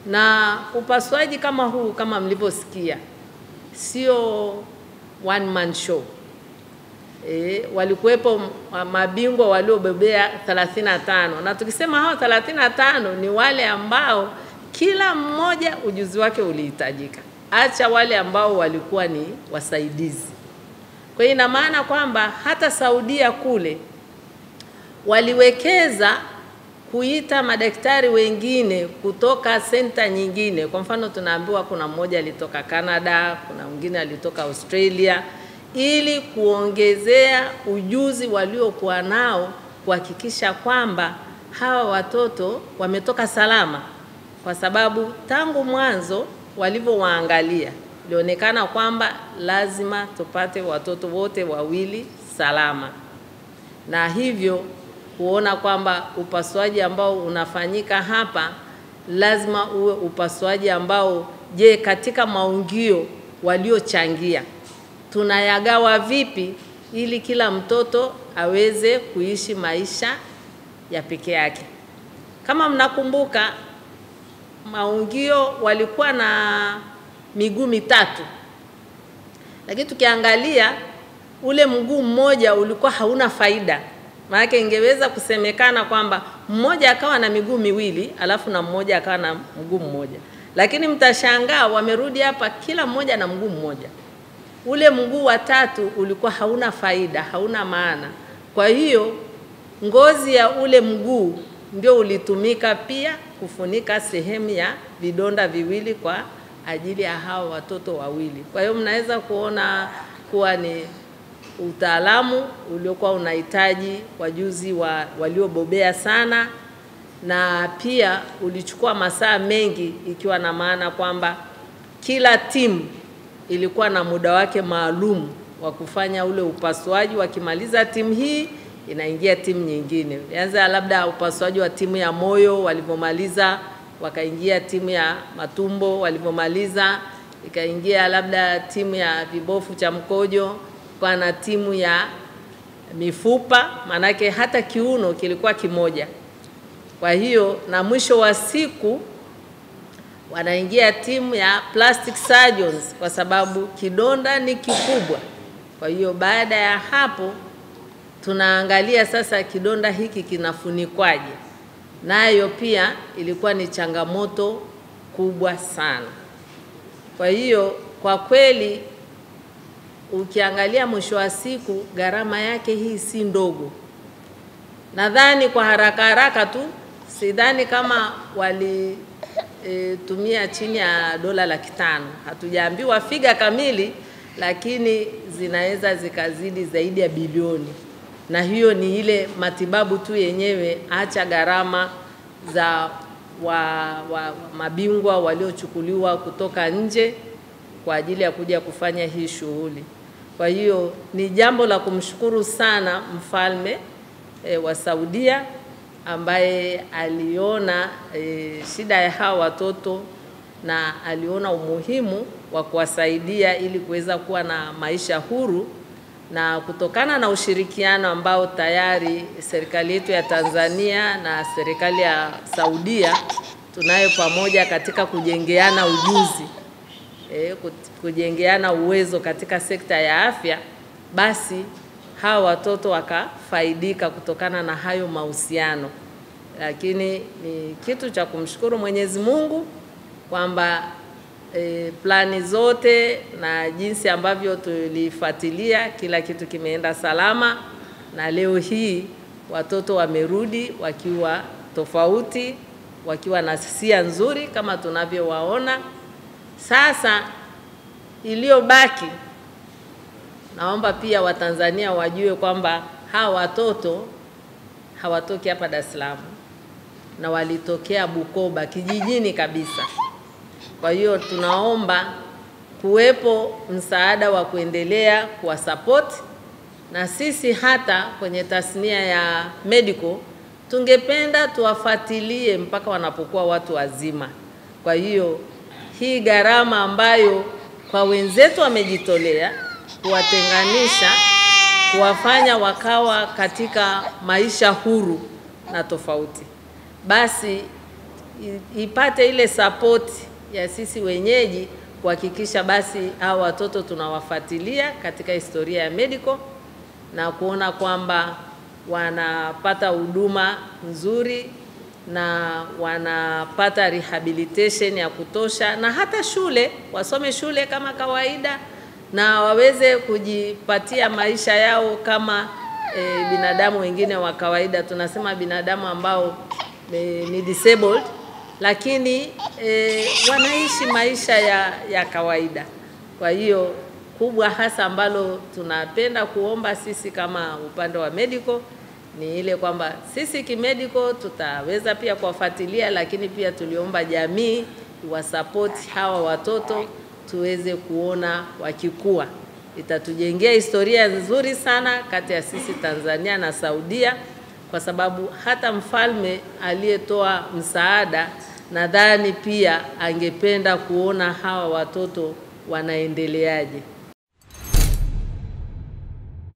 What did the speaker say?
Na upasuaji kama huu, kama mlivyosikia, sio one man show. Walikuwepo mabingwa waliobebea 35, na tukisema hao 35 ni wale ambao kila mmoja ujuzi wake ulihitajika, acha wale ambao walikuwa ni wasaidizi. Kwa hiyo ina maana kwamba hata Saudia kule waliwekeza kuita madaktari wengine kutoka senta nyingine. Kwa mfano tunaambiwa kuna mmoja alitoka Canada, kuna mwingine alitoka Australia, ili kuongezea ujuzi waliokuwa nao, kuhakikisha kwamba hawa watoto wametoka salama. Kwa sababu tangu mwanzo walivyowaangalia ilionekana kwamba lazima tupate watoto wote wawili salama, na hivyo kuona kwamba upasuaji ambao unafanyika hapa lazima uwe upasuaji ambao, je, katika maungio waliochangia tunayagawa vipi ili kila mtoto aweze kuishi maisha ya pekee yake. Kama mnakumbuka, maungio walikuwa na miguu mitatu, lakini tukiangalia ule mguu mmoja ulikuwa hauna faida. Maana ingeweza kusemekana kwamba mmoja akawa na miguu miwili alafu na mmoja akawa na mguu mmoja, lakini mtashangaa wamerudi hapa kila mmoja na mguu mmoja. Ule mguu wa tatu ulikuwa hauna faida, hauna maana. Kwa hiyo ngozi ya ule mguu ndio ulitumika pia kufunika sehemu ya vidonda viwili kwa ajili ya hao watoto wawili. Kwa hiyo mnaweza kuona kuwa ni utaalamu uliokuwa unahitaji wajuzi waliobobea sana, na pia ulichukua masaa mengi, ikiwa na maana kwamba kila timu ilikuwa na muda wake maalum wa kufanya ule upasuaji. Wakimaliza timu hii inaingia timu nyingine. Anza labda upasuaji wa timu ya moyo, walipomaliza wakaingia timu ya matumbo, walipomaliza ikaingia labda timu ya vibofu cha mkojo, kwa na timu ya mifupa, manake hata kiuno kilikuwa kimoja. Kwa hiyo na mwisho wa siku wanaingia timu ya plastic surgeons kwa sababu kidonda ni kikubwa. Kwa hiyo baada ya hapo tunaangalia sasa kidonda hiki kinafunikwaje. Nayo pia ilikuwa ni changamoto kubwa sana. Kwa hiyo kwa kweli ukiangalia mwisho wa siku gharama yake hii si ndogo. Nadhani kwa haraka tu, sidhani kama tumia chini ya $500,000. Hatujaambiwa figa kamili, lakini zinaweza zikazidi zaidi ya bilioni. Na hiyo ni ile matibabu tu yenyewe, acha gharama za mabingwa waliochukuliwa kutoka nje kwa ajili ya kuja kufanya hii shughuli. Kwa hiyo ni jambo la kumshukuru sana mfalme wa Saudia, ambaye aliona shida ya hawa watoto na aliona umuhimu wa kuwasaidia ili kuweza kuwa na maisha huru, na kutokana na ushirikiano ambao tayari serikali yetu ya Tanzania na serikali ya Saudia tunayo pamoja katika kujengeana ujuzi, kujengeana uwezo katika sekta ya afya, basi hawa watoto wakafaidika kutokana na hayo mahusiano. Lakini ni kitu cha kumshukuru Mwenyezi Mungu kwamba plani zote na jinsi ambavyo tulifuatilia kila kitu kimeenda salama, na leo hii watoto wamerudi wakiwa tofauti, wakiwa na hisia nzuri kama tunavyowaona. Sasa iliyobaki, naomba pia Watanzania wajue kwamba hawa watoto hawatoki hapa Dar es Salaam, na walitokea Bukoba kijijini kabisa. Kwa hiyo tunaomba kuwepo msaada wa kuendelea kuwa support, na sisi hata kwenye tasnia ya medical tungependa tuwafuatilie mpaka wanapokuwa watu wazima. Kwa hiyo hii gharama ambayo kwa wenzetu wamejitolea kuwatenganisha, kuwafanya wakawa katika maisha huru na tofauti, basi ipate ile support ya sisi wenyeji kuhakikisha basi hao watoto tunawafuatilia katika historia ya medical na kuona kwamba wanapata huduma nzuri na wanapata rehabilitation ya kutosha, na hata shule wasome shule kama kawaida na waweze kujipatia maisha yao kama binadamu wengine wa kawaida. Tunasema binadamu ambao ni disabled lakini wanaishi maisha ya kawaida. Kwa hiyo kubwa hasa ambalo tunapenda kuomba sisi kama upande wa medical ni ile kwamba sisi kimedical tutaweza pia kuwafuatilia, lakini pia tuliomba jamii iwasupport hawa watoto tuweze kuona wakikua. Itatujengea historia nzuri sana kati ya sisi Tanzania na Saudia, kwa sababu hata mfalme aliyetoa msaada nadhani pia angependa kuona hawa watoto wanaendeleaje.